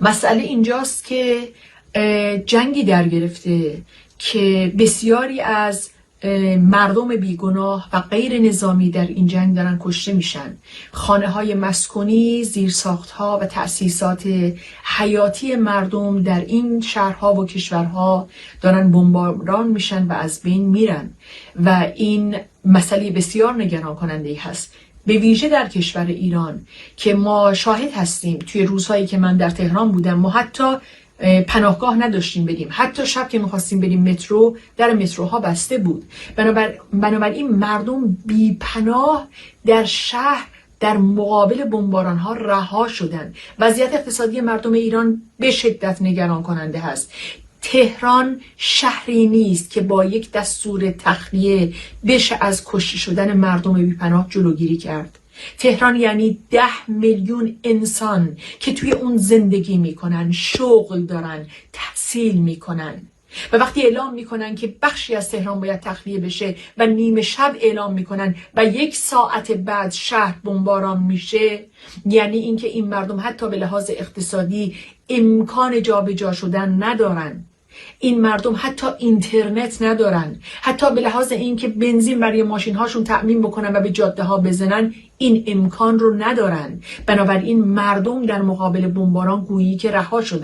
مسئله اینجاست که جنگی در گرفته که بسیاری از مردم بیگناه و غیر نظامی در این جنگ دارن کشته میشن. خانه های مسکونی، زیرساخت ها و تأسیسات حیاتی مردم در این شهرها و کشورها دارن بمباران میشن و از بین میرن و این مسئله بسیار نگران کننده ای هست، به ویژه در کشور ایران که ما شاهد هستیم. توی روزهایی که من در تهران بودم ما حتی پناهگاه نداشتیم بریم، حتی شب که میخواستیم بریم مترو در متروها بسته بود. بنابراین مردم بی پناه در شهر در مقابل بمباران ها رها شدن. وضعیت اقتصادی مردم ایران به شدت نگران کننده هست. تهران شهری نیست که با یک دستور تخلیه بشه از کشته شدن مردم بی پناه جلوگیری کرد. تهران یعنی 10 میلیون انسان که توی اون زندگی میکنن، شغل دارن، تحصیل میکنن و وقتی اعلام میکنن که بخشی از تهران باید تخلیه بشه و نیمه شب اعلام میکنن و 1 ساعت بعد شهر بمباران میشه، یعنی اینکه این مردم حتی به لحاظ اقتصادی امکان جابجا شدن ندارن. این مردم حتی اینترنت ندارن، حتی به لحاظ اینکه بنزین برای ماشین هاشون تأمین بکنن و به جاده ها بزنن این امکان رو ندارن. بنابراین مردم در مقابل بمباران گویی که رها شدن.